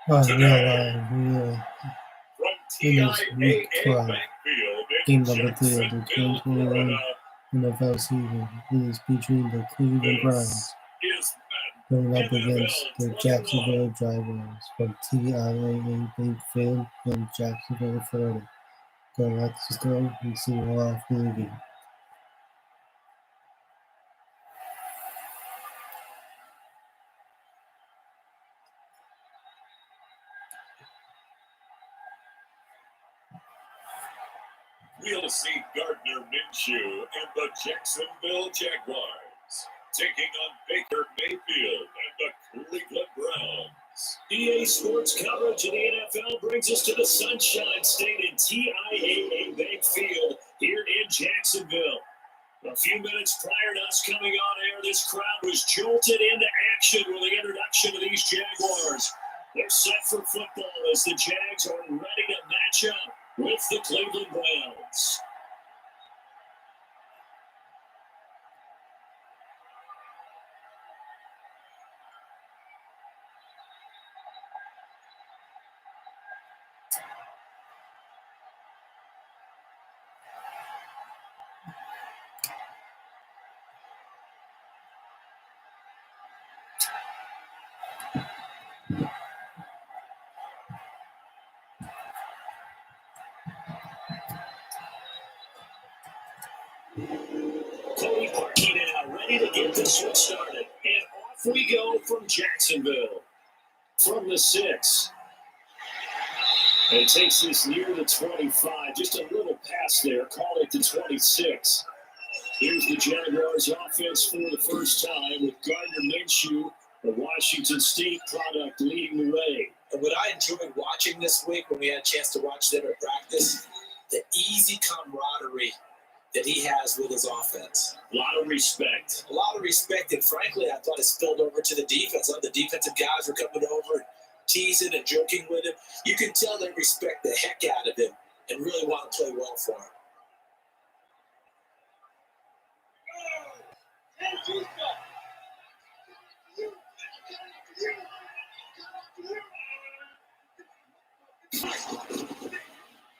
Real finish week 12, game number 3 of the 2021 NFL season. It is between the Cleveland Browns going up against the Jacksonville Jaguars from TIAA Bank Field in Jacksonville, Florida. Let's go and see more off the game. We'll see Gardner Minshew and the Jacksonville Jaguars taking on Baker Mayfield and the Cleveland Browns. EA Sports coverage of the NFL brings us to the Sunshine State in TIAA Bank Field here in Jacksonville. A few minutes prior to us coming on air, this crowd was jolted into action with the introduction of these Jaguars. They're set for football as the Jags are ready to match up with the Cleveland Browns. Cody parking out, ready to get this one started. And off we go from Jacksonville. From the 6. And it takes this near the 25. Just a little pass there. Call it the 26. Here's the Jaguars offense for the first time with Gardner Minshew, the Washington State product, leading the way. And what I enjoyed watching this week when we had a chance to watch them at practice, the easy camaraderie that he has with his offense. A lot of respect. A lot of respect, and frankly, I thought it spilled over to the defense. The defensive guys were coming over, teasing and joking with him. You can tell they respect the heck out of him and really want to play well for him.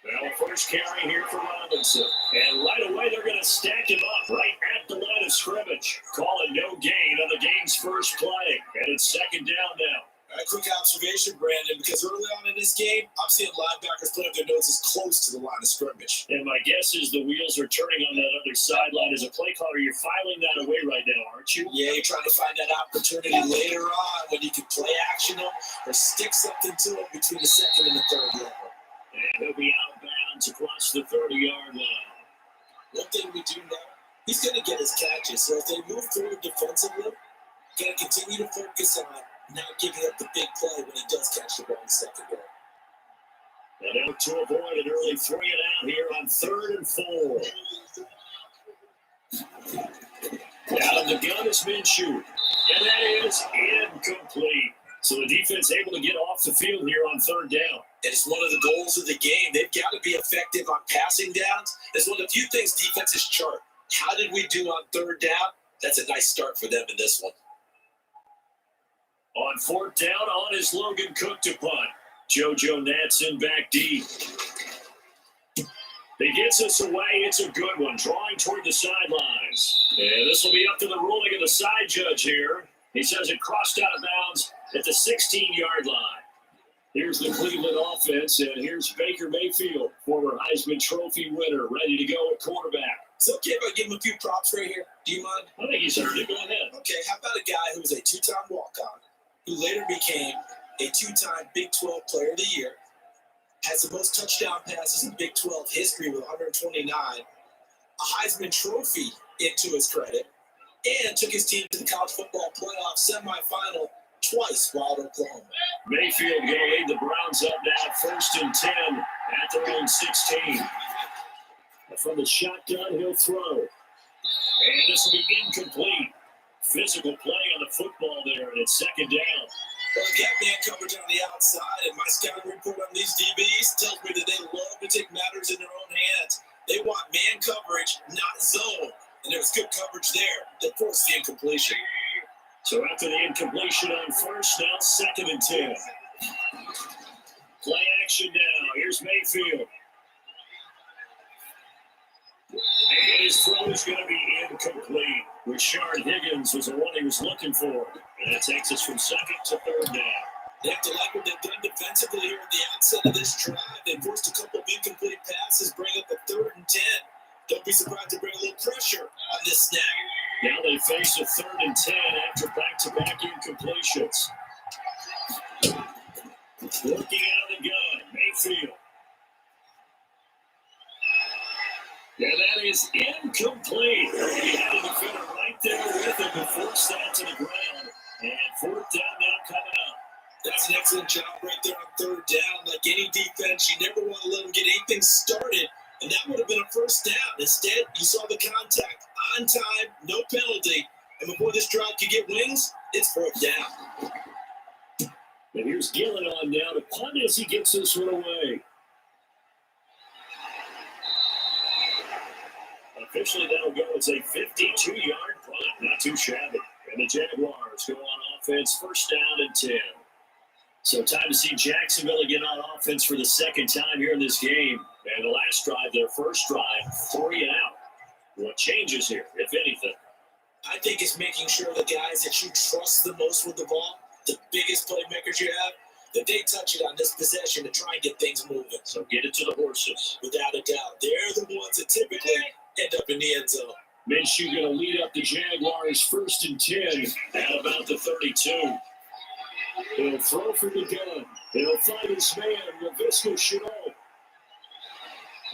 Well, first carry here for Robinson. And right away, they're going to stack him up right at the line of scrimmage. Calling no gain on the game's first play. And it's second down now. A quick observation, Brandon, because early on in this game, I'm seeing linebackers put up their noses close to the line of scrimmage. And my guess is the wheels are turning on that other sideline. As a play caller, you're filing that away right now, aren't you? Yeah, you're trying to find that opportunity later on when you can play action them or stick something to it between the second and the third level. And he'll be out of bounds across the 30-yard line. One thing we do know, he's going to get his catches. So if they move forward defensively, got to continue to focus on not giving up the big play when he does catch the ball in the second down. And out to avoid an early 3 and out here on 3rd and 4. Out of the gun is Minshew. And that is incomplete. So the defense able to get off the field here on 3rd down. And it's one of the goals of the game. They've got to be effective on passing downs. It's one of the few things defenses chart. How did we do on 3rd down? That's a nice start for them in this one. On 4th down, on is Logan Cook to punt. JoJo Natson back deep. He gets us away. It's a good one, drawing toward the sidelines. And this will be up to the ruling of the side judge here. He says it crossed out of bounds at the 16-yard line. Here's the Cleveland offense, and here's Baker Mayfield, former Heisman Trophy winner, ready to go at quarterback. It's okay if I give him a few props right here. Do you mind? I think he's earned it. Go ahead. Okay, how about a guy who was a 2-time walk-on, who later became a 2-time Big 12 Player of the Year, has the most touchdown passes in Big 12 history with 129, a Heisman Trophy into his credit, and took his team to the college football playoff semifinal twice while at Oklahoma. Mayfield going to lead the Browns up now, 1st and 10 at their own 16. From the shotgun, he'll throw. And this will be incomplete. Physical play on the football there, and it's 2nd down. Well, we got man coverage on the outside, and my scouting report on these DBs tells me that they love to take matters in their own hands. They want man coverage, not zone. and there was good coverage there that forced the incompletion. So after the incompletion on first, now 2nd and 10. Play action now. Here's Mayfield. And his throw is going to be incomplete. Rashard Higgins was the one he was looking for. And that takes us from 2nd to 3rd down. They have to like what they've done defensively here at the outset of this drive. They forced a couple of incomplete passes, bring up a 3rd and 10. Don't be surprised to bring a little pressure on this snap. Now they face a 3rd and 10 after back-to-back incompletions. Working out of the gun, Mayfield. Yeah, that is incomplete. He had a defender right there with him to force that to the ground. And 4th down now coming up. That's an excellent job right there on 3rd down. Like any defense, you never want to let them get anything started. And that would have been a 1st down. Instead, you saw the contact on time, no penalty. And before this drive could get wings, it's 4th down. And here's Gillen on now to punt as he gets this one away. Officially, that'll go as a 52-yard punt. Not too shabby. And the Jaguars go on offense, 1st down and 10. So time to see Jacksonville again on offense for the 2nd time here in this game. And the last drive, their first drive, 3 and out. What changes here, if anything? I think it's making sure the guys that you trust the most with the ball, the biggest playmakers you have, that they touch it on this possession to try and get things moving. So get it to the horses. Without a doubt. They're the ones that typically end up in the end zone. Minshew going to lead up the Jaguars 1st and 10 at about the 32. He'll throw from the gun. He'll find his man, Laviska Shenault.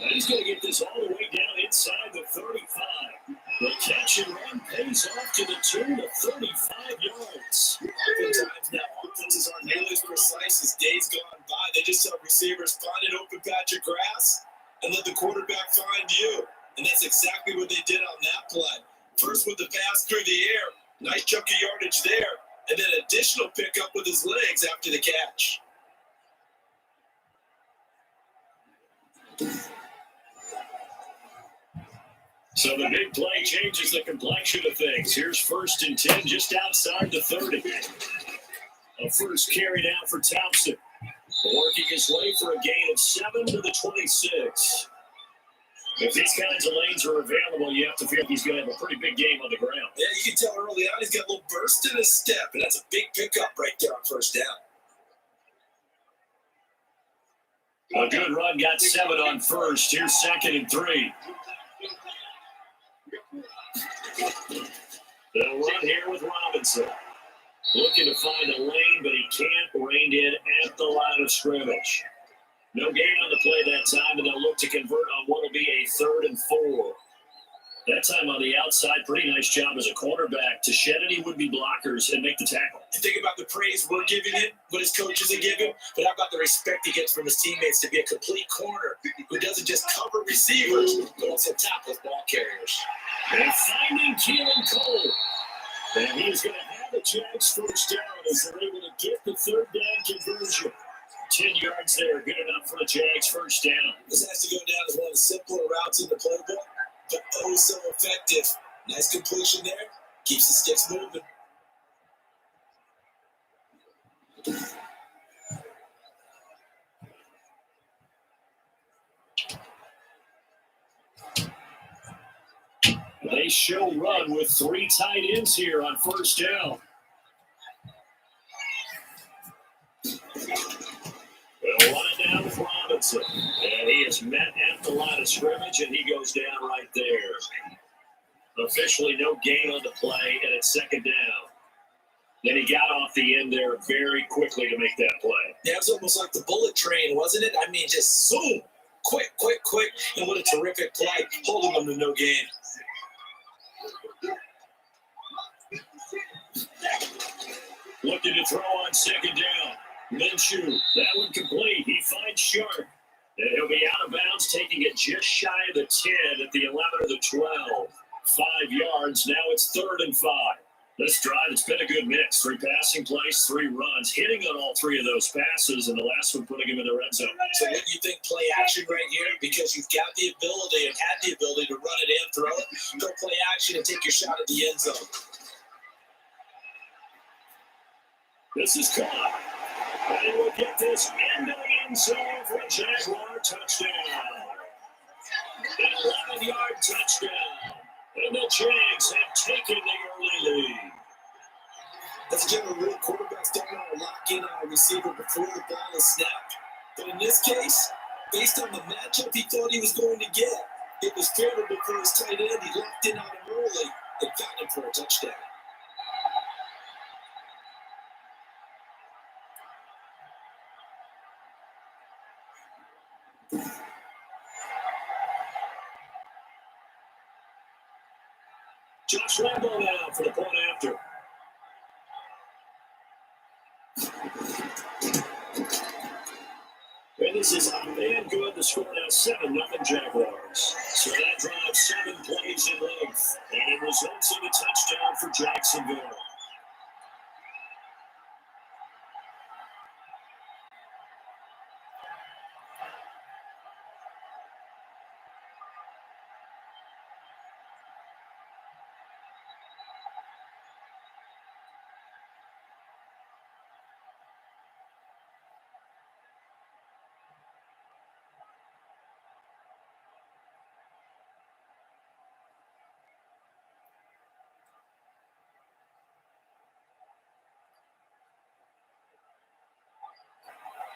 And he's going to get this all the way down inside the 35. The catch and run pays off to the tune of 35 yards. Oftentimes now, offenses aren't nearly as precise as days gone by. They just have receivers find an open patch of grass and let the quarterback find you. And that's exactly what they did on that play. First with the pass through the air. Nice chunk of yardage there. And then additional pickup with his legs after the catch. So the big play changes the complexion of things. Here's 1st and 10 just outside the 30. A first carry down for Thompson. Working his way for a gain of 7 to the 26. If these kinds of lanes are available, you have to feel he's going to have a pretty big game on the ground. Yeah, you can tell early on he's got a little burst in his step, and that's a big pickup right there on 1st down. A good run, got 7 on first. Here's 2nd and 3. They'll run here with Robinson. Looking to find a lane, but he can't. Reined in at the line of scrimmage. No gain on the play that time, and they'll look to convert on what will be a 3rd and 4. That time on the outside, pretty nice job as a cornerback to shed any would-be blockers and make the tackle. You think about the praise we're giving him, what his coaches are giving, but how about the respect he gets from his teammates to be a complete corner who doesn't just cover receivers, but also tackles ball carriers. And finding Keelan Cole. And he is going to have the Jags 1st down as they're able to get the 3rd down conversion. 10 yards there, good enough for the Jags 1st down. This has to go down as one of the simpler routes in the playbook, but oh so effective. Nice completion there. Keeps the sticks moving. They show run with 3 tight ends here on 1st down. They'll run it down with Robinson. And he is met at the line of scrimmage, and he goes down right there. Officially no gain on the play, and it's 2nd down. Then he got off the end there very quickly to make that play. Yeah, it was almost like the bullet train, wasn't it? I mean, just zoom. Quick. And what a terrific play, holding them to no gain. Looking to throw on 2nd down. Minshew, that one complete. He finds Sharp. And he'll be out of bounds, taking it just shy of the 10 at the 11 or the 12. 5 yards. Now it's 3rd and 5. This drive, it's been a good mix. 3 passing plays, 3 runs, hitting on all 3 of those passes, and the last one putting him in the red zone. So when you think play action right here, because you've got the ability and had the ability to run it and throw it, go play action and take your shot at the end zone. This is caught. And he will get this into the end zone for a Jaguar touchdown. An 11-yard touchdown. And the Jags have taken the early lead. As a general rule, quarterbacks don't want to lock in on a receiver before the ball is snapped. But in this case, based on the matchup he thought he was going to get, it was favorable for his tight end. He locked in on him early and got him for a touchdown. Josh Lambo now for the point after. And this is up and good. The score now 7-0 Jaguars. So that drive 7 plays in length. And it results in a touchdown for Jacksonville.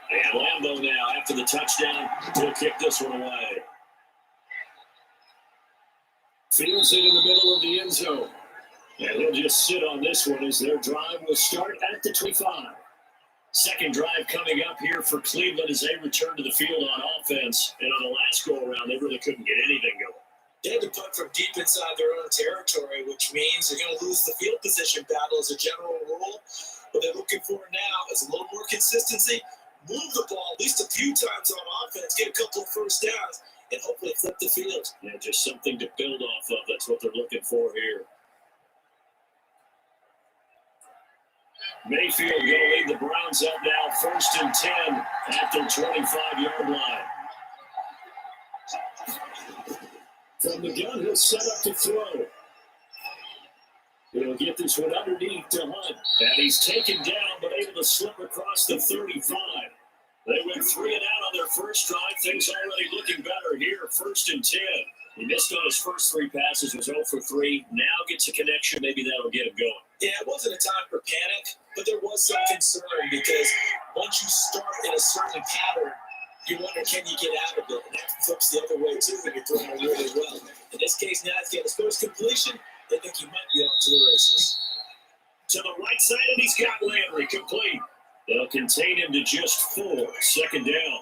And Lambo now, after the touchdown, will kick this one away. Fields it in the middle of the end zone. And he'll just sit on this one as their drive will start at the 25. Second drive coming up here for Cleveland as they return to the field on offense. And on the last go-around, they really couldn't get anything going. They had to punt from deep inside their own territory, which means they're going to lose the field position battle as a general rule. What they're looking for now is a little more consistency. Move the ball at least a few times on offense, get a couple of first downs, and hopefully flip the field. Yeah, just something to build off of. That's what they're looking for here. Mayfield going to lead the Browns up now, 1st and 10 at their 25-yard line. From the gun, he'll set up to throw. He'll get this one underneath to Hunt. And he's taken down, but able to slip across the 35. They went 3 and out on their first drive. Things already looking better here. 1st and 10. He missed on his first 3 passes, was 0 for 3. Now gets a connection. Maybe that'll get him going. Yeah, it wasn't a time for panic, but there was some concern because once you start in a certain pattern, you wonder, can you get out of it? And that flips the other way, too, when you're throwing it really well. In this case, now he's got his first completion. They think he might be on to the races. To the right side, and he's got Landry complete. They'll contain him to just 4. 2nd down.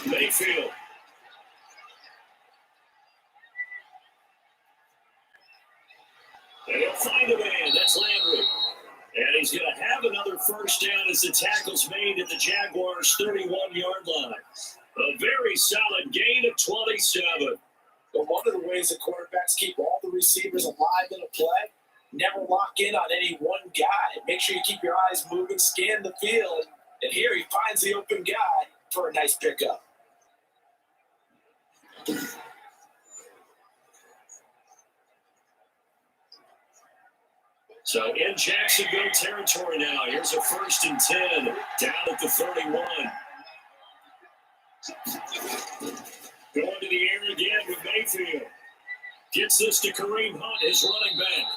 Mayfield. And he'll find a man. That's Landry. And he's going to have another first down as the tackle's made at the Jaguars' 31-yard line. A very solid gain of 27. But one of the ways that quarterbacks keep all the receivers alive in a play, never lock in on any one guy. Make sure you keep your eyes moving, scan the field. And here he finds the open guy for a nice pickup. So in Jacksonville territory now. Here's a 1st and 10 down at the 31. Going to the air again with Mayfield. Gets this to Kareem Hunt, his running back.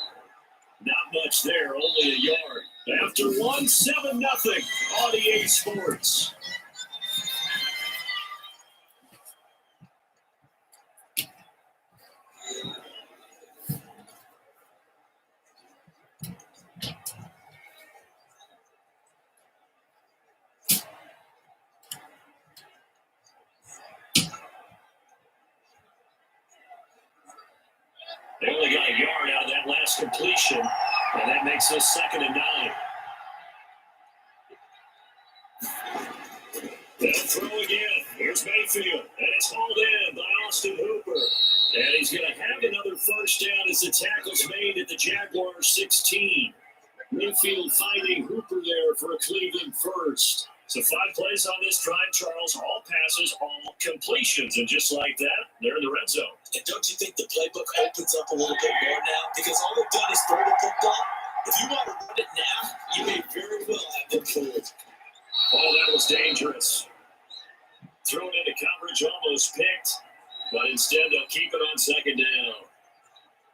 Not much there, only a yard. After 1, 7-0 on EA Sports. incompletion, and that makes us 2nd and 9. They'll throw again. Here's Mayfield, and it's hauled in by Austin Hooper. And he's going to have another first down as the tackle's made at the Jaguars 16. Mayfield finding Hooper there for a Cleveland first. So 5 plays on this drive, Charles. All passes, all completions. And just like that, they're in the red zone. And don't you think the playbook opens up a little bit more now? Because all they've done is throw the football. If you want to run it now, you may very well have them fooled. Oh, that was dangerous. Thrown into coverage, almost picked. But instead, they'll keep it on 2nd down.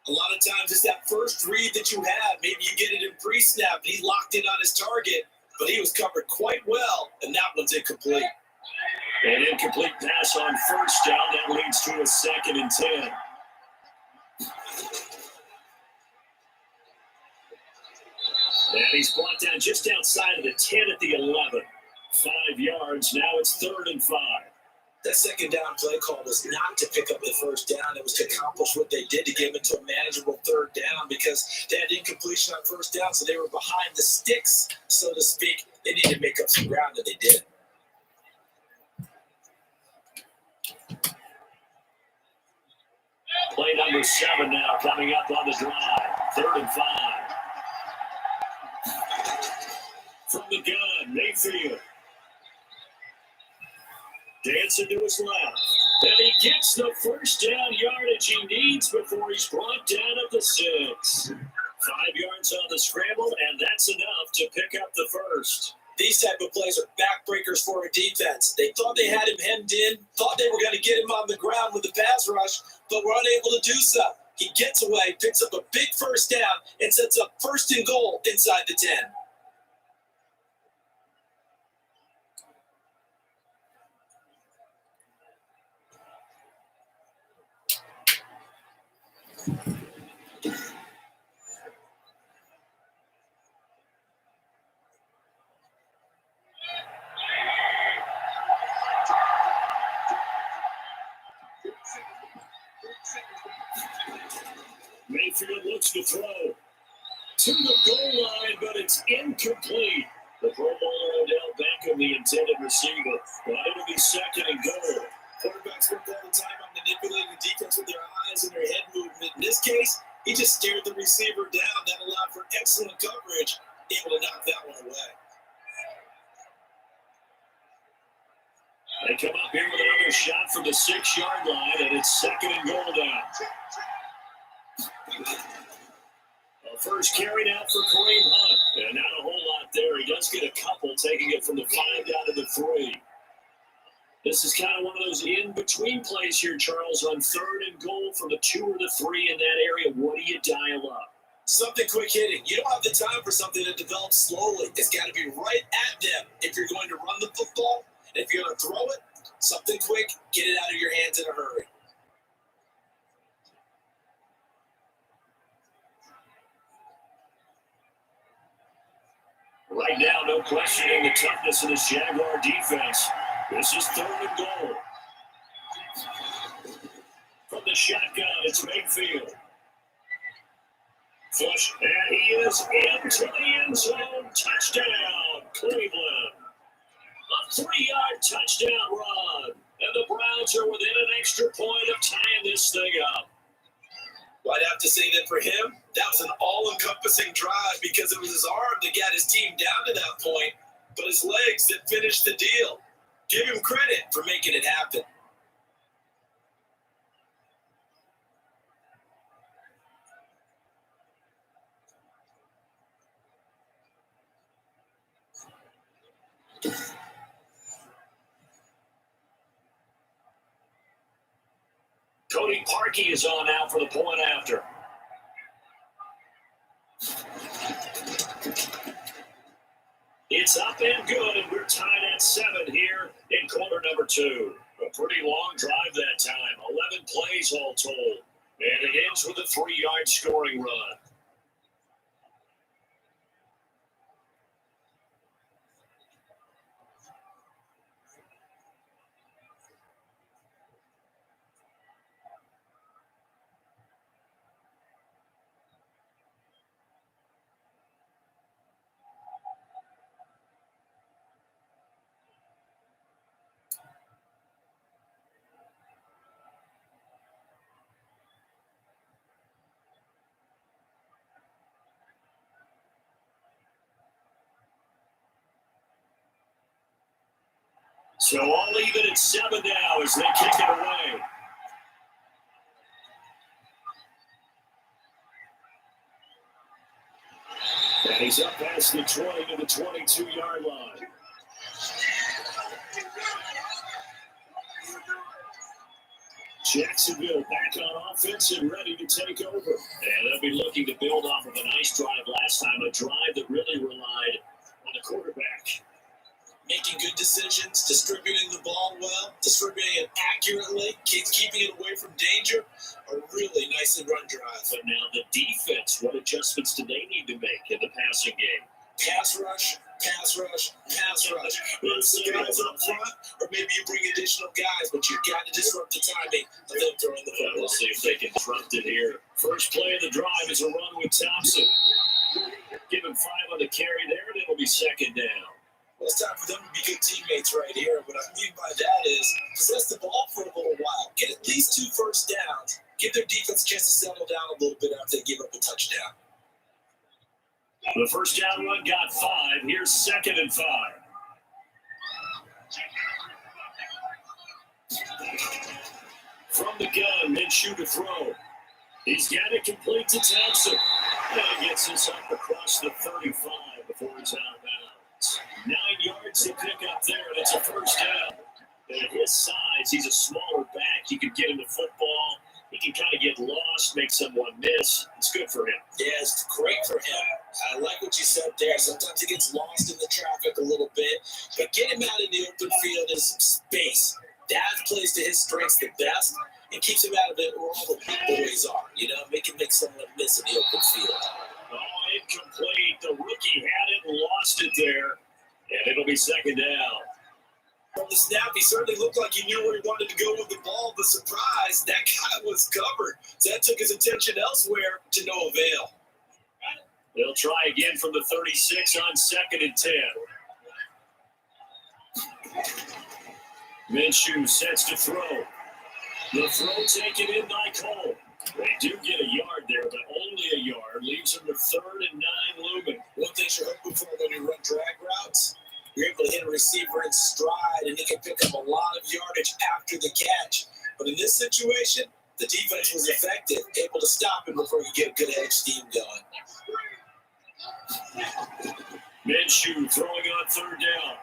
A lot of times it's that first read that you have. Maybe you get it in pre-snap. He locked in on his target, but he was covered quite well, and that one's incomplete. An incomplete pass on first down. That leads to a 2nd and 10. And he's brought down just outside of the 10 at the 11. 5 yards. Now it's 3rd and 5. That 2nd down play call was not to pick up the first down. It was to accomplish what they did to give it to a manageable 3rd down because they had incompletion on first down, so they were behind the sticks, so to speak. They needed to make up some ground, and they did. Play number 7 now coming up on the drive. 3rd and 5. From the gun, Mayfield. Dancing to his left. And he gets the first down yardage he needs before he's brought down at the 6. 5 yards on the scramble, and that's enough to pick up the first. These type of plays are backbreakers for a defense. They thought they had him hemmed in, thought they were going to get him on the ground with the pass rush, but were unable to do so. He gets away, picks up a big first down, and sets up 1st and goal inside the 10. Mayfield looks to throw to the goal line, but it's incomplete. The Pro Bowler Odell Beckham, the intended receiver, but it'll be 2nd and goal. Quarterbacks work all the time on manipulating the defense with their eyes and their head movement. In this case, he just stared the receiver down. That allowed for excellent coverage, able to knock that one away. They come up here with another shot from the 6-yard line, and it's 2nd and goal now. First carried out for Kareem Hunt, and not a whole lot there. He does get a couple, taking it from the 5 down to the 3. This is kind of one of those in-between plays here, Charles, on 3rd and goal from the 2 or the 3 in that area. What do you dial up? Something quick hitting. You don't have the time for something that develops slowly. It's got to be right at them if you're going to run the football. And if you're going to throw it, something quick, get it out of your hands in a hurry. Right now, no questioning the toughness of this Jaguar defense. This is 3rd and goal. From the shotgun, it's Mayfield. Flush, and he is into the end zone. Touchdown, Cleveland. A 3-yard touchdown run. And the Browns are within an extra point of tying this thing up. Well, I'd have to say that for him, that was an all-encompassing drive because it was his arm that got his team down to that point, but his legs that finished the deal. Give him credit for making it happen. Cody Parkey is on now for the point after. It's up and good, and we're tied at 7 here in quarter number 2. A pretty long drive that time, 11 plays all told. And it ends with a 3-yard scoring run. So all even at 7 now as they kick it away. And he's up past the 20 to the 22-yard line. Jacksonville back on offense and ready to take over. And they'll be looking to build off of a nice drive last time, a drive that really relied on the quarterback. Making good decisions, distributing the ball well, distributing it accurately, keeping it away from danger. A really nicely run drive. But now the defense, what adjustments do they need to make in the passing game? Pass rush, pass rush, pass rush. Let's the guys up front, or maybe you bring additional guys, but you've got to disrupt the timing of them throwing the football. We'll see if they can disrupt it here. First play of the drive is a run with Thompson. Give him 5 on the carry there, and it'll be second down. Well, it's time for them to be good teammates right here. What I mean by that is possess the ball for a little while. Get at least 2 first downs. Give their defense a chance to settle down a little bit after they give up a touchdown. The first down run got 5. Here's 2nd and 5. From the gun, Minshew to throw. He's got it complete to Thompson. And he gets this up across the 35 before it's out of bounds. 9 yards to pick up there, and it's a first down. And at his size, he's a smaller back. He can get him the football. He can kind of get lost, make someone miss. It's good for him. Yeah, it's great for him. I like what you said there. Sometimes he gets lost in the traffic a little bit, but get him out in the open field in some space. That plays to his strengths the best and keeps him out of it where all the big boys are. You know, make someone miss in the open field. Oh, incomplete. The rookie had it and lost it there, and it'll be second down. From the snap, he certainly looked like he knew where he wanted to go with the ball, but surprise, that guy was covered. So that took his attention elsewhere to no avail. They'll try again from the 36 on 2nd and 10. Minshew sets to throw. The throw taken in by Cole. They do get a yard there, but only a yard. Leaves them with 3rd and 9 looming. One thing you're hoping for when you run drag routes, you're able to hit a receiver in stride, and he can pick up a lot of yardage after the catch. But in this situation, the defense was effective, able to stop him before you get a good edge steam going. Minshew throwing on 3rd down.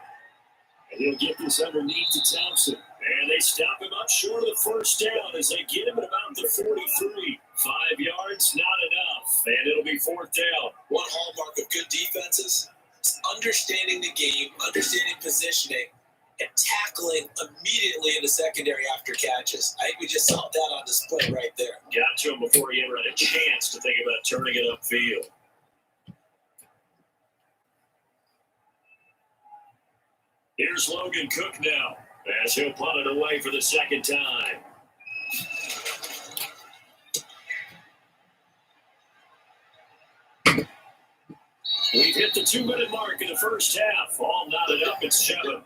And he'll get this underneath to Thompson. And they stop him up short of the first down as they get him at about the 43. 5 yards, not enough. And it'll be 4th down. One hallmark of good defenses is understanding the game, understanding positioning, and tackling immediately in the secondary after catches. I think we just saw that on display right there. Got to him before he ever had a chance to think about turning it upfield. Here's Logan Cook now, as he'll punt it away for the second time. We've hit the 2-minute mark in the first half. All knotted up at 7.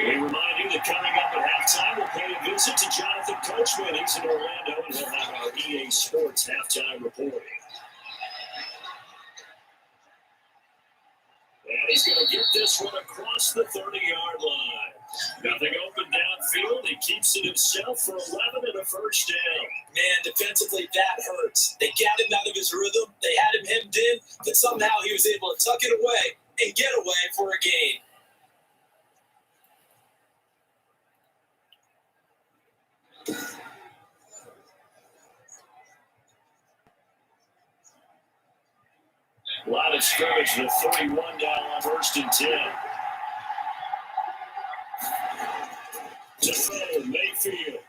We remind you that coming up at halftime, we'll pay a visit to Jonathan Coachman. He's in Orlando, and we'll have our EA Sports halftime reporting. And he's going to get this one across the 30-yard line. Nothing open downfield. He keeps it himself for 11 and a first down. Man, defensively, that hurts. They got him out of his rhythm. They had him hemmed in, but somehow he was able to tuck it away and get away for a gain. A lot of scrimmage with 31 down on 1st and 10. To throw, Mayfield.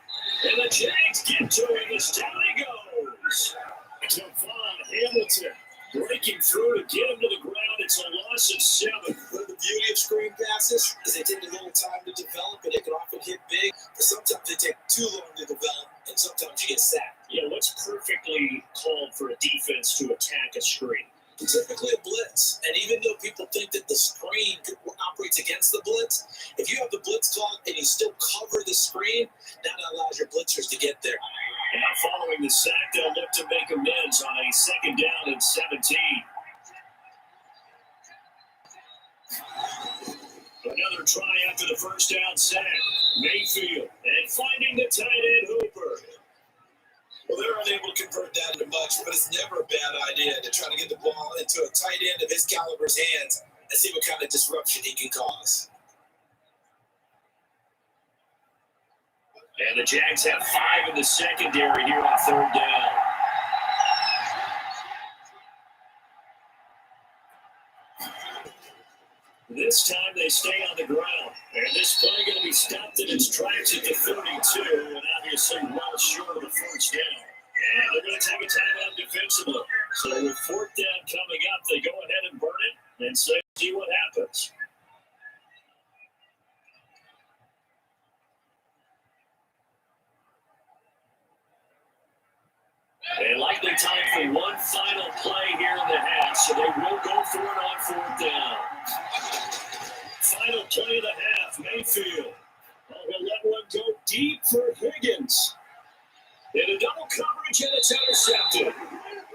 And the Jags get to him as down he goes. Devon Hamilton breaking through to get him to the ground. It's a loss of 7. But the beauty of screen passes is they take a little time to develop, and they can often hit big, but sometimes they take too long to develop, and sometimes you get sacked. Yeah, what's perfectly called for a defense to attack a screen? Typically a blitz. And even though people think that the screen operates against the blitz, if you have the blitz called and you still cover the screen, that allows your blitzers to get there. And following the sack, they'll look to make amends on a second down and 17. Another try after the first down sack. Mayfield and finding the tight end Hooper. Well, they're unable to convert that into much, but it's never a bad idea to try to get the ball into a tight end of his caliber's hands and see what kind of disruption he can cause. And the Jags have 5 in the secondary here on third down. This time they stay on the ground. And this play going to be stopped in its tracks at the 32, and obviously well short of the first down. And they're going to take a timeout defensively. So with fourth down coming up, they go ahead and burn it and see what happens. And likely time for one final play here in the half, so they will go for it on fourth down. Final play of the half, Mayfield. Oh, he'll let one go deep for Higgins. In a double coverage, and it's intercepted.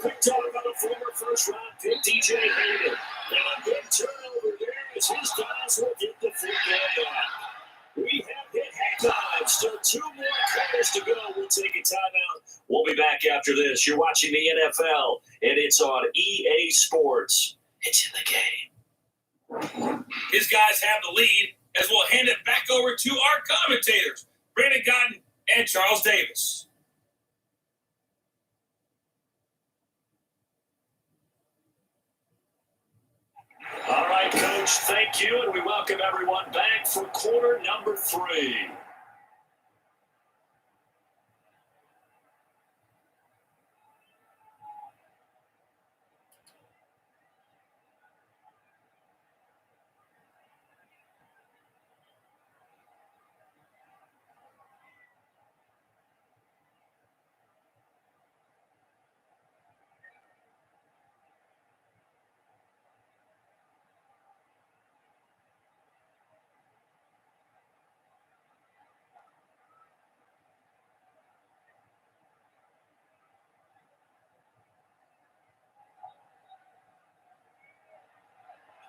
Picked up by the former first-round pick, DJ Hayden. And a big turnover there as his guys will get the football back. We have hit halftime. Still 2 more quarters to go. We'll take a timeout. We'll be back after this. You're watching the NFL, and it's on EA Sports. It's in the game. His guys have the lead as we'll hand it back over to our commentators, Brandon Cotton and Charles Davis. All right, Coach, thank you, and we welcome everyone back for quarter number 3.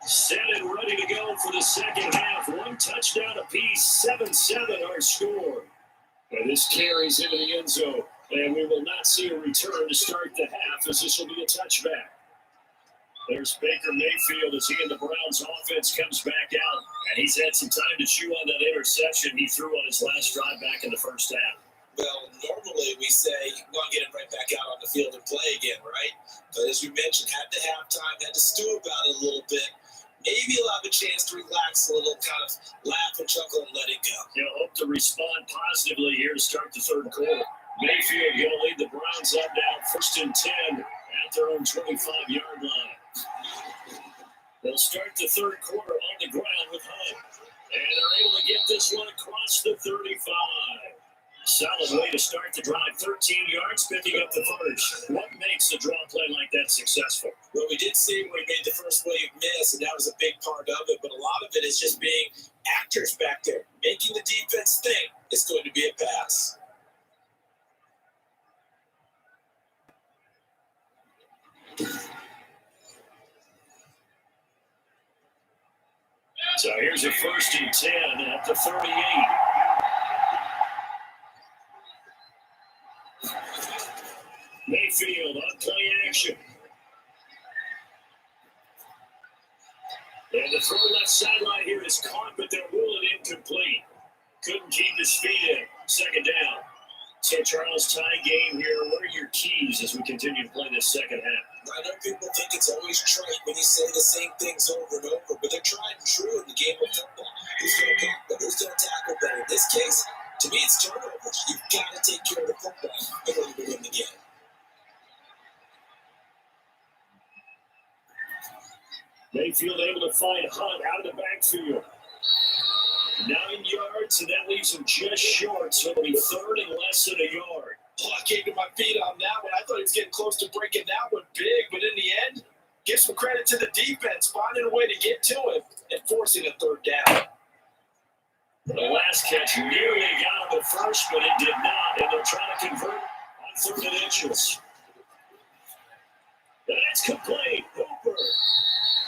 Set and ready to go for the second half. 1 touchdown apiece, 7-7 our score. And this carries into the end zone. And we will not see a return to start the half as this will be a touchback. There's Baker Mayfield as he and the Browns offense comes back out. And he's had some time to chew on that interception he threw on his last drive back in the first half. Well, normally we say, well, get him right back out on the field and play again, right? But as we mentioned, had to have time, had to stew about it a little bit. Maybe he'll have a chance to relax a little, kind of laugh and chuckle and let it go. He'll hope to respond positively here to start the third quarter. Mayfield going to lead the Browns up now, 1st and 10 at their own 25-yard line. They'll start the third quarter on the ground with Hunt. And they're able to get this one across the 35. Solid way to start the drive. 13 yards, picking up the first. What makes a draw play like that successful? Well, we did see where he made the first wave miss, and that was a big part of it. But a lot of it is just being actors back there, making the defense think it's going to be a pass. So here's a 1st and 10 at the 38. Mayfield on play action. And the throw left sideline here is caught, but they're ruling incomplete. Couldn't keep his feet in. Second down. So, Charles, tie game here. What are your keys as we continue to play this second half? I know people think it's always trite when you say the same things over and over, but they're tried and true in the game of football. Who's going to block, who's going to tackle better? In this case, to me, it's turnovers. You've got to take care of the football in order to win the game. Mayfield able to find Hunt out of the backfield. 9 yards, and that leaves him just short, so it'll be 3rd and less than a yard. Oh, I came to my feet on that one. I thought he was getting close to breaking that one big, but in the end, Give some credit to the defense, finding a way to get to him and forcing a third down. The last catch nearly got him at first, but it did not, and they're trying to convert on 3rd and inches. That's complete. Hooper.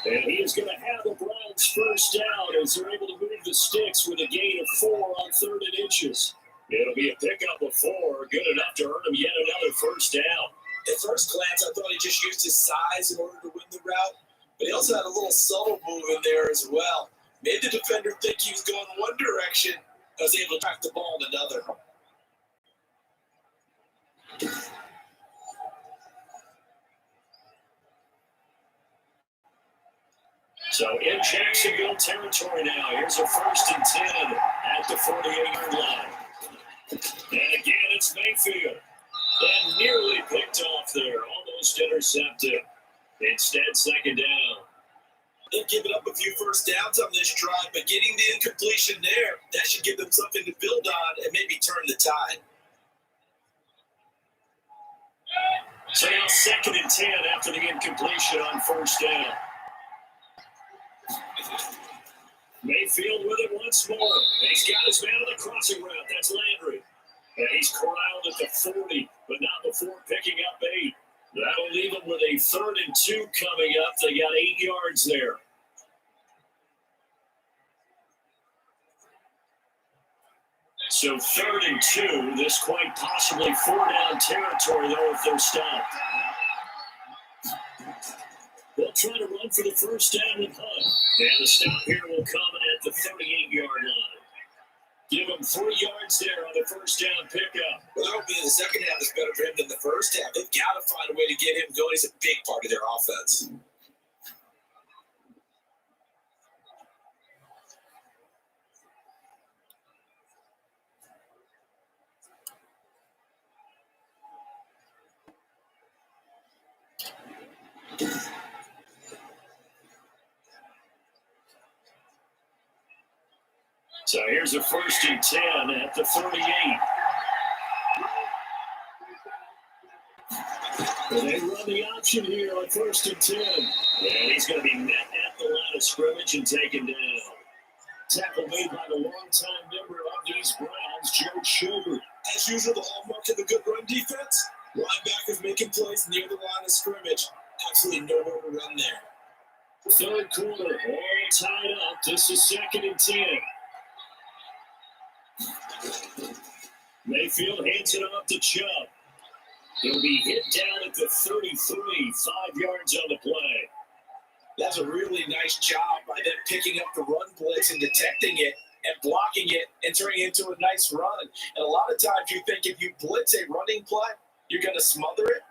And he is going to have the Browns first down as they're able to move the sticks with a gain of 4 on 3rd and inches. It'll be a pickup of 4, good enough to earn him yet another first down. At first glance, I thought he just used his size in order to win the route, but he also had a little subtle move in there as well. Made the defender think he was going one direction, was able to track the ball in another. So in Jacksonville territory now, here's a 1st and 10 at the 48-yard line. And again, it's Mayfield. And nearly picked off there, almost intercepted. Instead, 2nd down. They've given up a few first downs on this drive, but getting the incompletion there, that should give them something to build on and maybe turn the tide. So now 2nd and 10 after the incompletion on 1st down. Mayfield with it once more. And he's got his man on the crossing route. That's Landry. And he's corralled at the 40, but not before picking up 8. That'll leave them with a 3rd and 2 coming up. They got 8 yards there. So 3rd and 2, this quite possibly 4-down territory, though, if they're stopped. They'll try to run for the first down with Hunt. And the stop here will come at the 38-yard line. Give him 3 yards there on the first down pickup. Well, that'll be the second half is better for him than the first half. They've got to find a way to get him going. He's a big part of their offense. So here's a 1st and 10 at the 38. And they run the option here on 1st and 10. And he's going to be met at the line of scrimmage and taken down. Tackle made by the longtime member of these Browns, Joe Schobert. As usual, the hallmark of a good run defense, linebackers making plays near the line of scrimmage. Absolutely nowhere to run there. 3rd quarter, all tied up. This is 2nd and 10. Mayfield hands it off to Chubb. He'll be hit down at the 33, 5 yards on the play. That's a really nice job by them picking up the run blitz and detecting it and blocking it and turning it into a nice run. And a lot of times you think if you blitz a running play, you're going to smother it.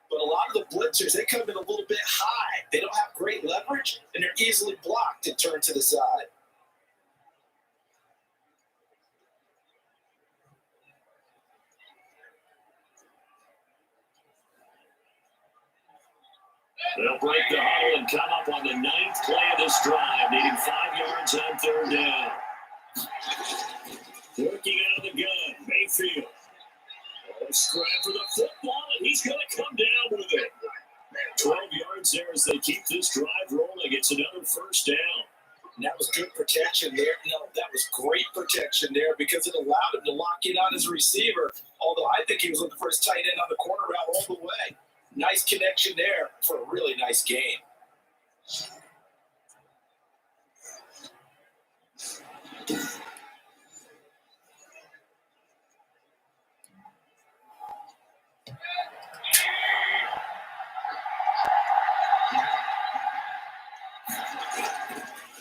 But a lot of the blitzers, they come in a little bit high. They don't have great leverage, and they're easily blocked and turned to the side. They'll break the huddle and come up on the 9th play of this drive, needing 5 yards on 3rd down. Working out of the gun, Mayfield. Scrap for the football, and he's going to come down with it. 12 yards there as they keep this drive rolling. It's another first down. And that was good protection there. No, that was great protection there because it allowed him to lock in on his receiver, although I think he was on the first tight end on the corner route all the way. Nice connection there for a really nice game.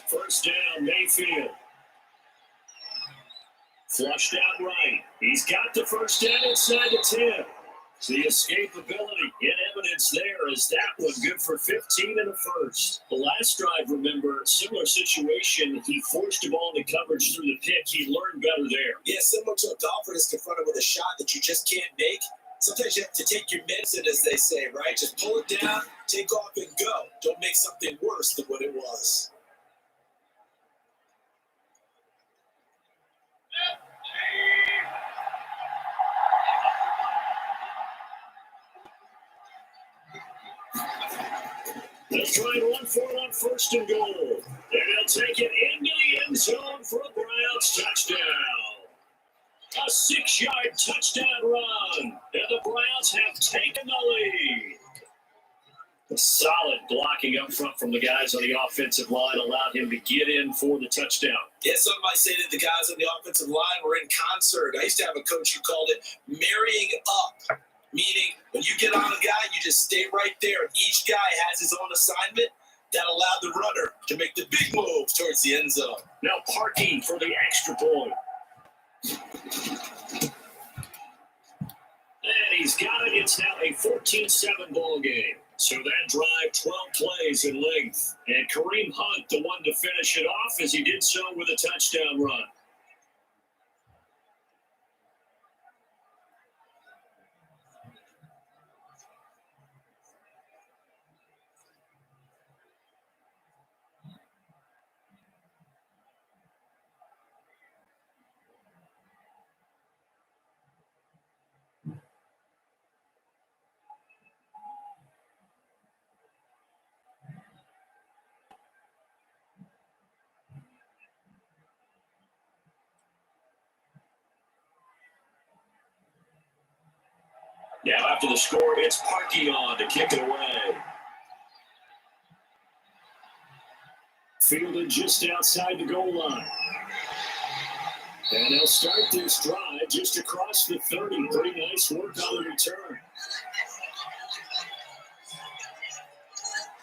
First down, Mayfield. Flushed out right. He's got the first down inside the 10. The escapability in evidence there is that one good for 15 and a first. The last drive, remember, similar situation. He forced the ball into coverage through the pick. He learned better there. Yeah, similar to a golfer that's confronted with a shot that you just can't make. Sometimes you have to take your medicine, as they say, right? Just pull it down, take off, and go. Don't make something worse than what it was. They'll try and run for it on first and goal. And they'll take it into the end zone for a Browns touchdown. A 6-yard touchdown run. And the Browns have taken the lead. The solid blocking up front from the guys on the offensive line allowed him to get in for the touchdown. Yeah, some might say that the guys on the offensive line were in concert. I used to have a coach who called it marrying up, meaning when you get on a guy, you just stay right there. Each guy has his own assignment that allowed the runner to make the big move towards the end zone. Now Parkey for the extra point. And he's got it. It's now a 14-7 ball game. So that drive, 12 plays in length. And Kareem Hunt, the one to finish it off, as he did so with a touchdown run. Now after the score, it's Parkey on to kick it away. Fielded just outside the goal line. And they'll start this drive just across the 30. Pretty nice work on the return.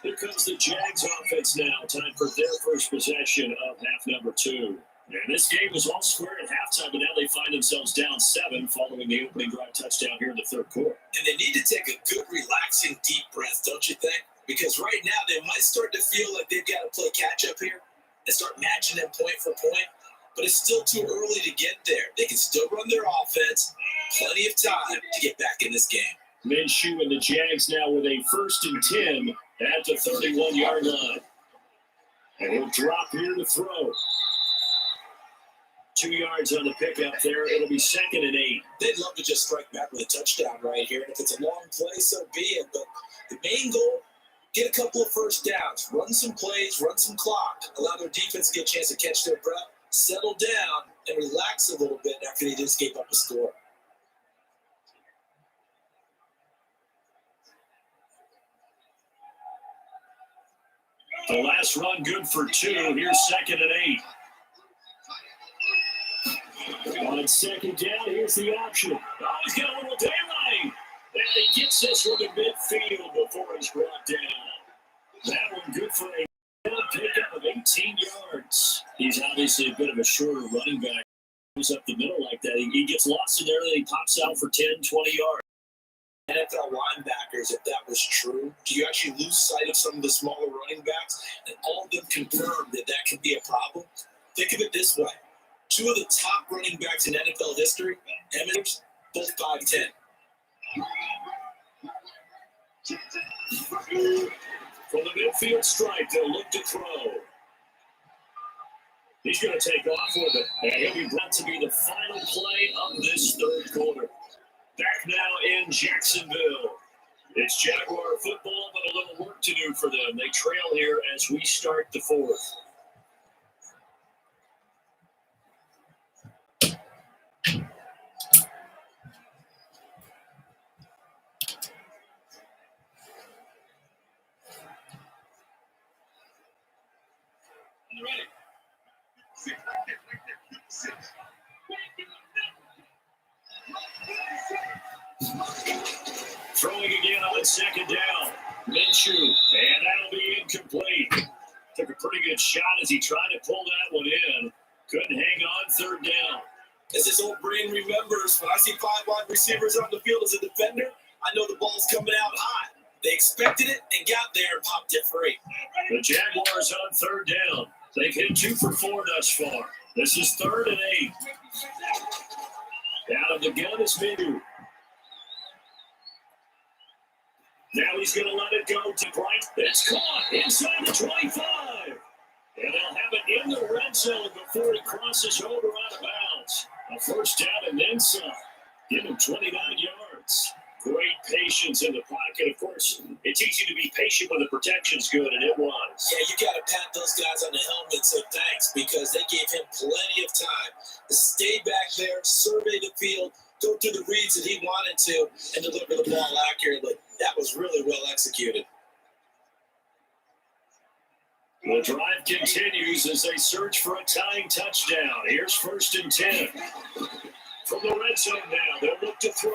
Here comes the Jags offense now. Time for their first possession of half number 2. And this game was all square at halftime, but now they find themselves down 7 following the opening drive touchdown here in the third quarter. And they need to take a good, relaxing, deep breath, don't you think? Because right now they might start to feel like they've got to play catch-up here and start matching them point for point. But it's still too early to get there. They can still run their offense. Plenty of time to get back in this game. Minshew and the Jags now with a 1st and 10 at the 31-yard line. And he'll drop here to throw. 2 yards on the pickup there. It'll be 2nd and 8. They'd love to just strike back with a touchdown right here. And if it's a long play, so be it. But the main goal, get a couple of first downs, run some plays, run some clock, allow their defense to get a chance to catch their breath, settle down, and relax a little bit after they just gave up a score. The last run good for 2. Here's 2nd and 8. On 2nd down, here's the option. Oh, he's got a little daylight. And he gets this from the midfield before he's brought down. That one good for a pickup of 18 yards. He's obviously a bit of a shorter running back. Goes up the middle like that. He gets lost in there, then he pops out for 10, 20 yards. NFL linebackers, if that was true, do you actually lose sight of some of the smaller running backs? And all of them confirm that that could be a problem? Think of it this way. 2 of the top running backs in NFL history, Emmett, both 5'10". From the midfield stripe, they'll look to throw. He's going to take off with it. And he'll be brought to be the final play of this third quarter. Back now in Jacksonville. It's Jaguar football, but a little work to do for them. They trail here as we start the fourth. Throwing again on 2nd down. Minshew, and that'll be incomplete. Took a pretty good shot as he tried to pull that one in. Couldn't hang on 3rd down. As his old brain remembers, when I see 5 wide receivers on the field as a defender, I know the ball's coming out hot. They expected it and got there and popped it free. The Jaguars on 3rd down. They've hit 2 for 4 thus far. This is 3rd and 8. Out of the gun is Minshew. Now he's going to let it go to Bright. It's caught inside the 25. And they'll have it in the red zone before he crosses over out of bounds. A 1st down and then some. Give him 29 yards. Great patience in the pocket. Of course, it's easy to be patient when the protection's good, and it was. Yeah, you got to pat those guys on the helmet and say thanks because they gave him plenty of time to stay back there, survey the field, go through the reads that he wanted to, and deliver the ball accurately. That was really well executed. The drive continues as they search for a tying touchdown. Here's 1st and 10. From the red zone now, they'll look to throw.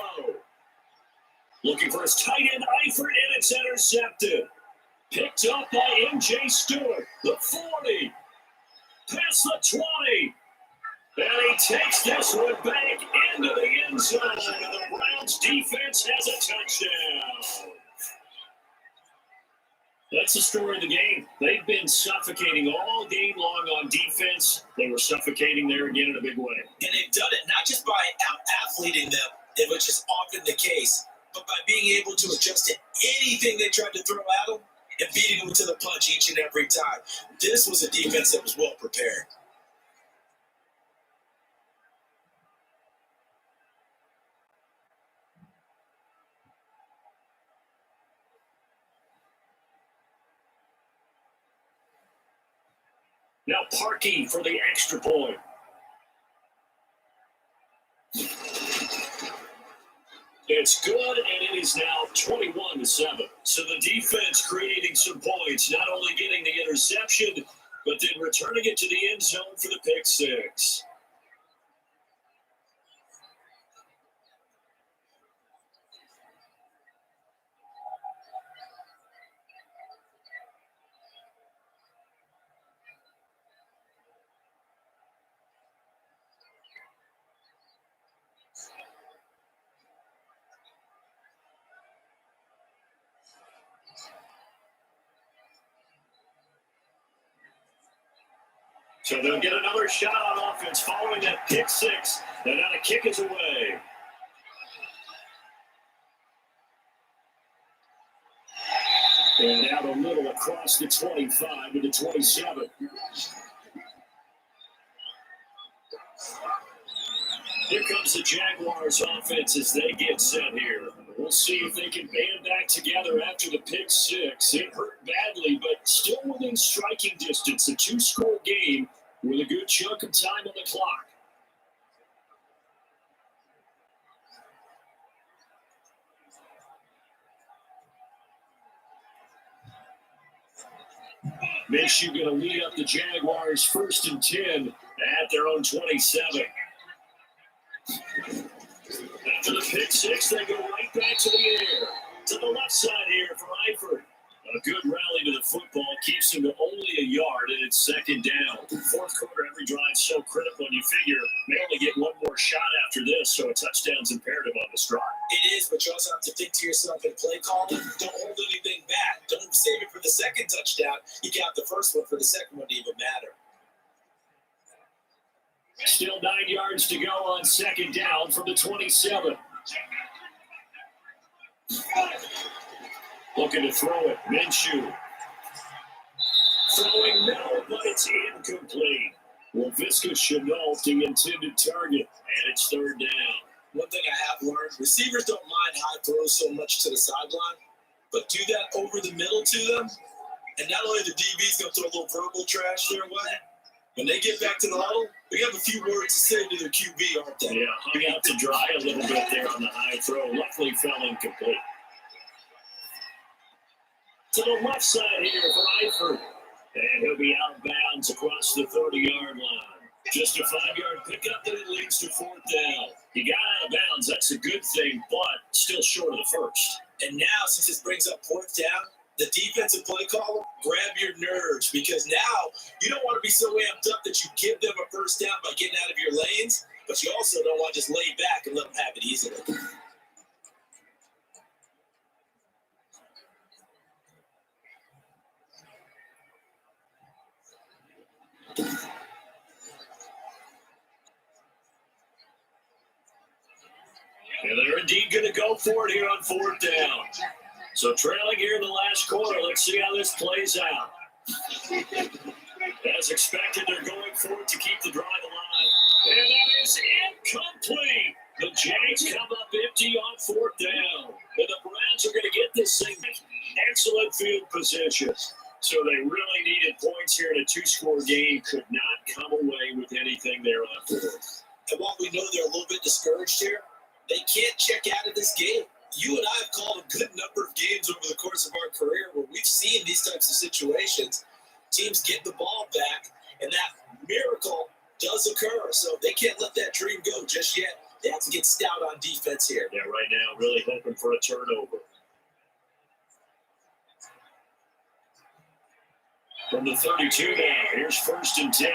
Looking for his tight end, Eifert, and it's intercepted. Picked up by M.J. Stewart, the 40. Past the 20. And he takes this one back into the end zone. And the Browns defense has a touchdown. That's the story of the game. They've been suffocating all game long on defense. They were suffocating there again in a big way. And they've done it not just by out-athleting them, which is often the case, but by being able to adjust to anything they tried to throw at them and beating them to the punch each and every time. This was a defense that was well prepared. Now Parkey for the extra point. It's good, and it is now 21-7. So the defense creating some points, not only getting the interception, but then returning it to the end zone for the pick six. So they'll get another shot on offense following that pick six. And now the kick is away. And out a little across the 25 to the 27. Here comes the Jaguars offense as they get set here. We'll see if they can band back together after the pick six. It hurt badly, but still within striking distance. A two-score game with a good chunk of time on the clock. Minshew going to lead up the Jaguars 1st and 10 at their own 27. After the pick six, they go right back to the air. To the left side here for Eifert. A good rally to the football keeps him to only a yard, and it's 2nd down. Fourth quarter, every drive so critical, and you figure they only get one more shot after this, so a touchdown's imperative on this drive. It is, but you also have to think to yourself in play calling, don't hold anything back. Don't save it for the second touchdown. You got the first one for the second one to even matter. Still 9 yards to go on 2nd down from the 27. Looking to throw it. Minshew. Throwing no, but it's incomplete. Well, Visca Chenault, the intended target, and it's 3rd down. One thing I have learned, receivers don't mind high throws so much to the sideline, but do that over the middle to them, and not only the DB's going to throw a little verbal trash their way, when they get back to the huddle, they have a few words to say to their QB, aren't they? Yeah, hung out to dry a little bit there on the high throw. Luckily fell incomplete. To the left side here for Eifert. And he'll be out of bounds across the 30-yard line. Just a 5-yard pickup, then it leads to 4th down. He got out of bounds. That's a good thing, but still short of the first. And now, since this brings up 4th down, the defensive play caller, grab your nerves, because now you don't want to be so amped up that you give them a first down by getting out of your lanes, but you also don't want to just lay back and let them have it easily. And they're indeed going to go for it here on 4th down. So trailing here in the last quarter, let's see how this plays out. As expected, they're going for it to keep the drive alive. And that is incomplete. The Jags come up empty on 4th down. And the this thing. Excellent field position. So they really needed points here in a two-score game. Could not come away with anything there on fourth. And while we know they're a little bit discouraged here, they can't check out of this game. You and I have called a good number of games over the course of our career where we've seen these types of situations. Teams get the ball back, and that miracle does occur. So they can't let that dream go just yet. They have to get stout on defense here. Yeah, right now, really hoping for a turnover. From the 32 now, here's 1st and 10.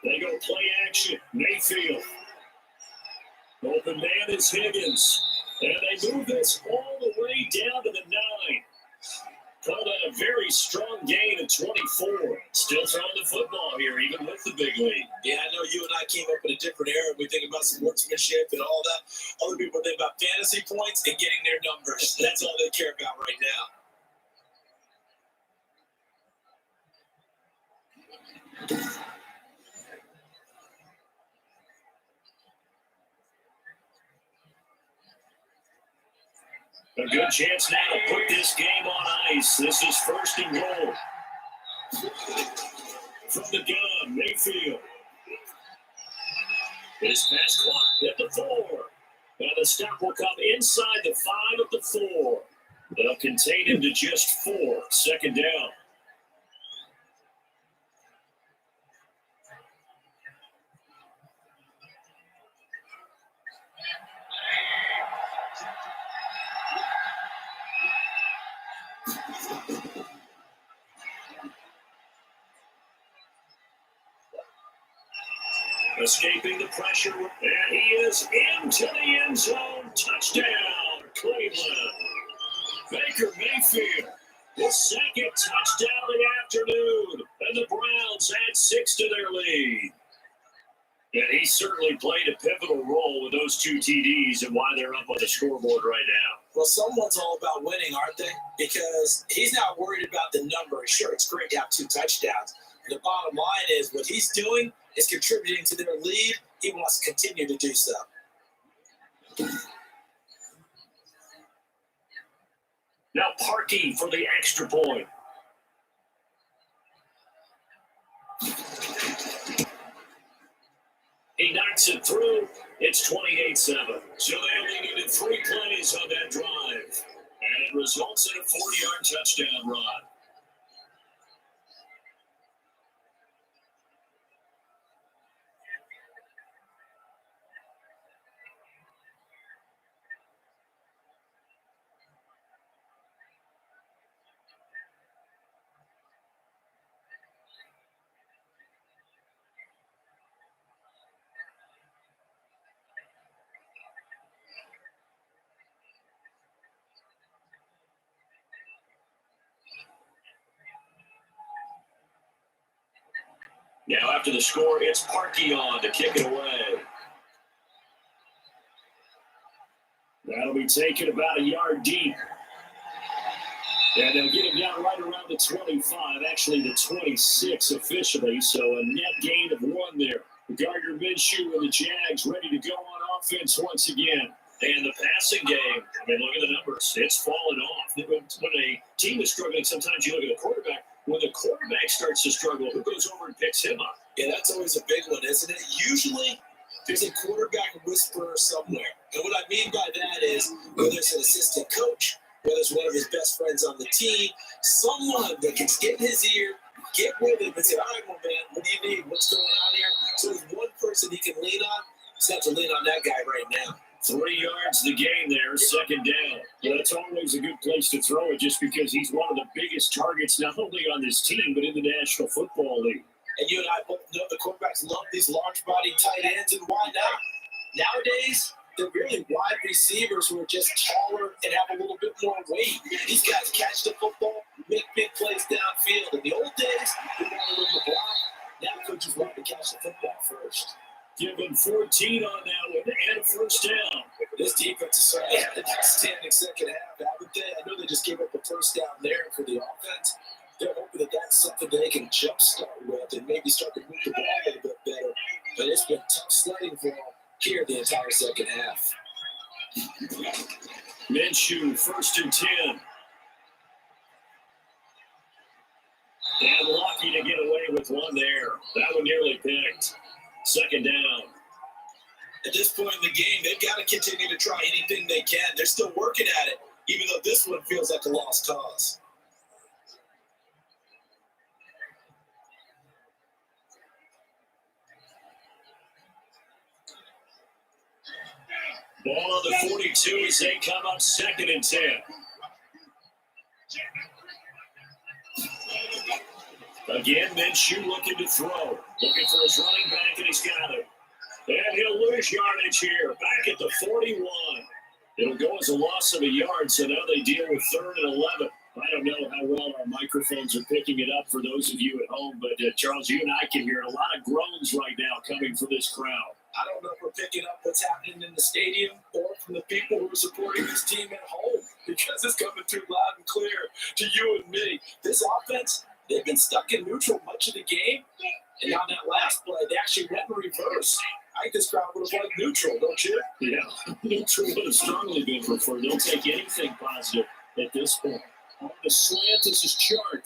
They go play action. Mayfield. Open man is Higgins. And they move this all the way down to the 9. Called out a very strong gain of 24. Still throwing the football here, even with the big lead. Yeah, I know you and I came up in a different era. We think about sportsmanship and all that. Other people think about fantasy points and getting their numbers. That's all they care about right now. A good chance now to put this game on ice. This is 1st and goal. From the gun, Mayfield. His pass clock at the 4. And the stop will come inside the 5 of the 4. They'll contain him to just 4. 2nd down. Escaping the pressure, and he is into the end zone. Touchdown, Cleveland. Baker Mayfield, the 2nd touchdown of the afternoon, and the Browns add 6 to their lead. And he certainly played a pivotal role with those 2 TDs and why they're up on the scoreboard right now. Well, someone's all about winning, aren't they? Because he's not worried about the number. Sure, it's great to have 2 touchdowns. The bottom line is what he's doing is contributing to their lead. He wants to continue to do so. Now Parkey for the extra point. He knocks it through. It's 28-7. So they only needed 3 plays on that drive. And it results in a 40-yard touchdown run. Now after the score, it's Parkey on to kick it away. That'll be taken about a yard deep. And they'll get him down right around the 25, actually the 26 officially, so a net gain of 1 there. Gardner Minshew and the Jags ready to go on offense once again. And the passing game, I mean, look at the numbers. It's fallen off. When a team is struggling, sometimes you look at the quarterback. When the quarterback starts to struggle, who goes over and picks him up? Yeah, that's always a big one, isn't it? Usually, there's a quarterback whisperer somewhere. And what I mean by that is whether it's an assistant coach, whether it's one of his best friends on the team, someone that can get in his ear, get with him and say, all right, well, man, what do you need? What's going on here? So there's one person he can lean on. He's have to lean on that guy right now. 3 yards the gain there, 2nd down. Yeah, that's always a good place to throw it just because he's one of the biggest targets not only on this team but in the National Football League. And you and I both know the quarterbacks love these large-body tight ends, and why not? Nowadays, they're really wide receivers who are just taller and have a little bit more weight. These guys catch the football, make big plays downfield. In the old days, they wanted them to block. Now coaches want to catch the football first. Given 14 on that one and a 1st down. This defense has certainly had an outstanding 2nd half, haven't they? I know they just gave up a 1st down there for the offense. They're hoping that that's something they can jumpstart with and maybe start to move the ball a little bit better. But it's been tough sledding for them here the entire 2nd half. Minshew, 1st and 10. And lucky to get away with one there. That one nearly picked. 2nd down. At this point in the game, they've got to continue to try anything they can. They're still working at it, even though this one feels like a lost cause. Ball on the 42 as they come up 2nd and 10. Again, Minshew looking to throw. Looking for his running back, and he's got it. And he'll lose yardage here. Back at the 41. It'll go as a loss of a yard, so now they deal with 3rd and 11. I don't know how well our microphones are picking it up for those of you at home, but Charles, you and I can hear a lot of groans right now coming from this crowd. I don't know if we're picking up what's happening in the stadium or from the people who are supporting this team at home, because it's coming through loud and clear to you and me. This offense, they've been stuck in neutral much of the game, and on that last play, they actually went in reverse. I think this crowd would have liked neutral, don't you? Yeah, neutral would have strongly been preferred. They'll take anything positive at this point. On the slant, this is Chark.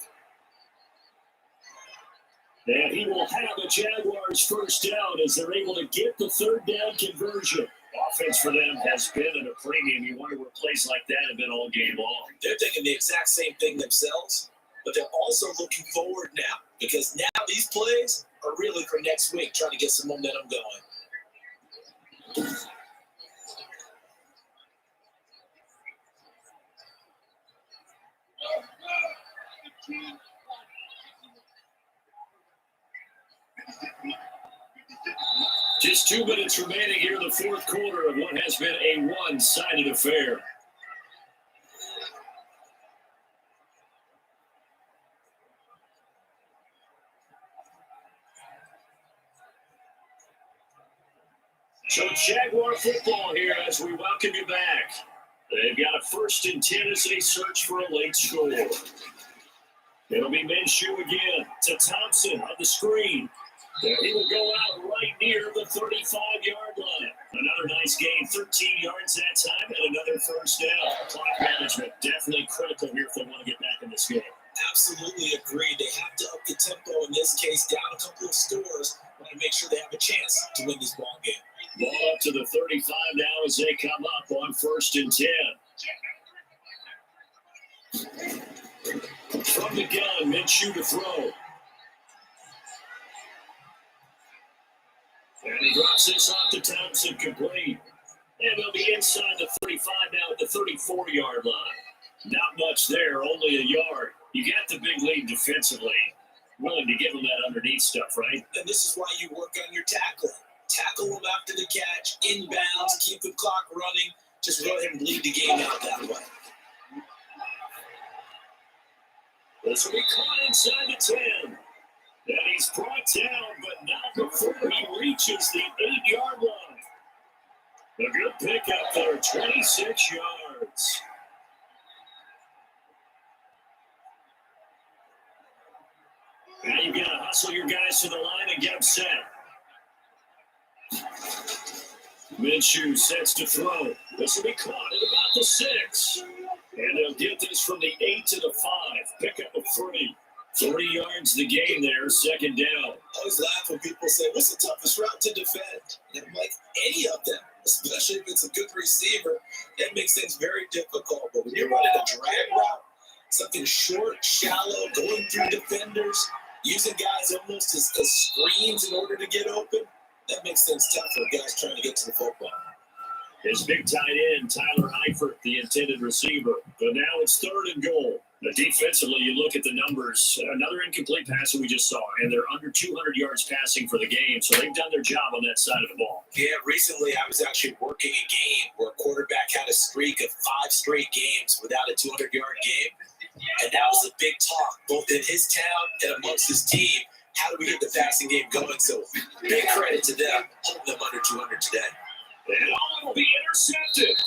And he will have the Jaguars 1st down as they're able to get the 3rd down conversion. Offense for them has been at a premium. You wonder where plays like that have been all game long. They're thinking the exact same thing themselves, but they're also looking forward now, because now these plays are really for next week, trying to get some momentum going. Just 2 minutes remaining here in the 4th quarter of what has been a one-sided affair. So Jaguar football here as we welcome you back. They've got a 1st and 10 as they search for a late score. It'll be Minshew again to Thompson on the screen. He will go out right near the 35-yard line. Another nice gain, 13 yards that time, and another 1st down. Clock management definitely critical here if they want to get back in this game. Absolutely agreed. They have to up the tempo in this case, down a couple of scores, want to make sure they have a chance to win this ball game. Ball up to the 35 now as they come up on 1st and 10. From the gun, Minshew to throw. And he drops this off to Thompson, complete. And they'll be inside the 35 now at the 34-yard line. Not much there, only a yard. You got the big lead defensively. Willing to give them that underneath stuff, right? And this is why you work on your tackling. Tackle them after the catch, inbounds, keep the clock running. Just go ahead and bleed the game out that way. This will be caught inside the 10. And he's brought down, but not before he reaches the 8-yard line. A good pickup there, 26 yards. Now you've got to hustle your guys to the line and get them set. Minshew sets to throw. This will be caught at about the 6. And they'll get this from the 8 to the 5. Pick up a 3. 30 yards the game there, 2nd down. I always laugh when people say, what's the toughest route to defend? And I'm like, any of them, especially if it's a good receiver, that makes things very difficult. But when you're running a drag route, something short, shallow, going through defenders, using guys almost as screens in order to get open, that makes things tough for guys trying to get to the football. His big tight end, Tyler Eifert, the intended receiver. But now it's 3rd and goal. Defensively, you look at the numbers. Another incomplete pass that we just saw, and they're under 200 yards passing for the game, so they've done their job on that side of the ball. Yeah, recently I was actually working a game where a quarterback had a streak of 5 straight games without a 200-yard game, and that was a big talk, both in his town and amongst his team. How do we get the passing game going? So big credit to them, holding them under 200 today. And all will be intercepted.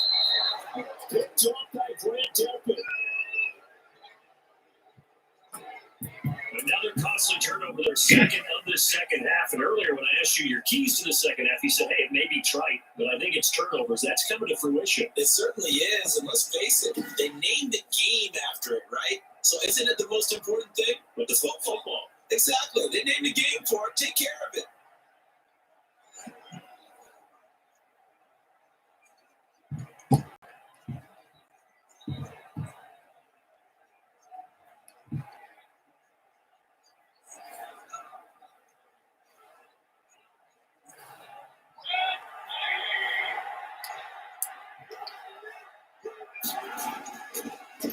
Picked off by Grant Delpit. Another costly turnover, their second of the second half. And earlier when I asked you your keys to the second half, you said, hey, it may be trite, but I think it's turnovers. That's coming to fruition. It certainly is. And let's face it, they named the game after it, right? So isn't it the most important thing? With the football. Exactly. They named the game for it. Take care of it.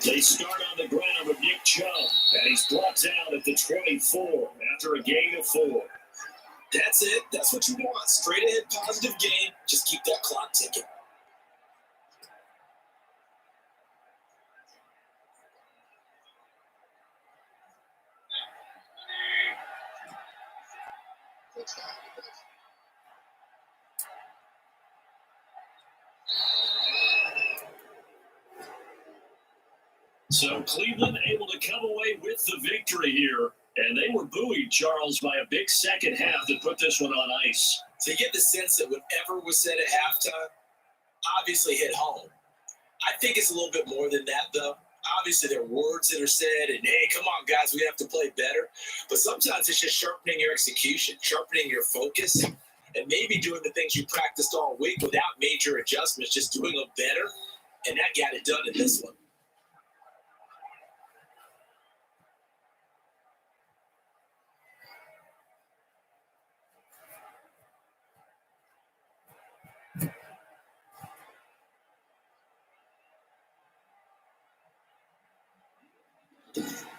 They start on the ground with Nick Chubb, and he's brought down at the 24 after a gain of 4. That's it. That's what you want. Straight ahead, positive game. Just keep that clock ticking. So Cleveland able to come away with the victory here, and they were buoyed, Charles, by a big second half that put this one on ice. So you get the sense that whatever was said at halftime obviously hit home. I think it's a little bit more than that, though. Obviously, there are words that are said, and hey, come on, guys, we have to play better. But sometimes it's just sharpening your execution, sharpening your focus, and maybe doing the things you practiced all week without major adjustments, just doing them better. And that got it done in this one.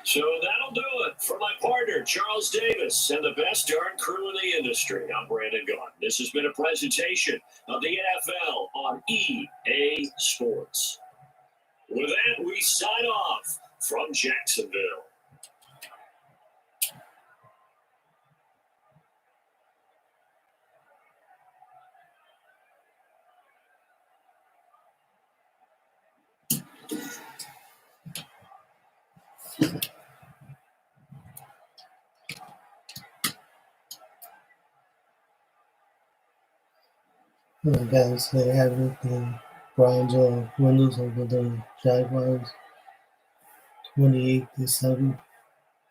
So that'll do it for my partner, Charles Davis, and the best darn crew in the industry. I'm Brandon Gaughan. This has been a presentation of the NFL on EA Sports. With that, we sign off from Jacksonville. Guys, they have it. The Browns windows over the Jaguars 28-7.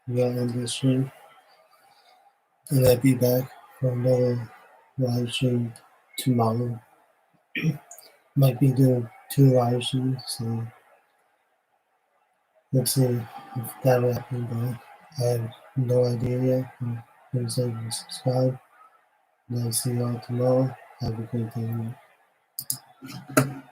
We got end this stream. And I'll be back for another live stream tomorrow. Might be doing 2 live streams, so let's see if that will happen, but I have no idea yet. Please like and subscribe. And I'll see y'all tomorrow. Have a great day.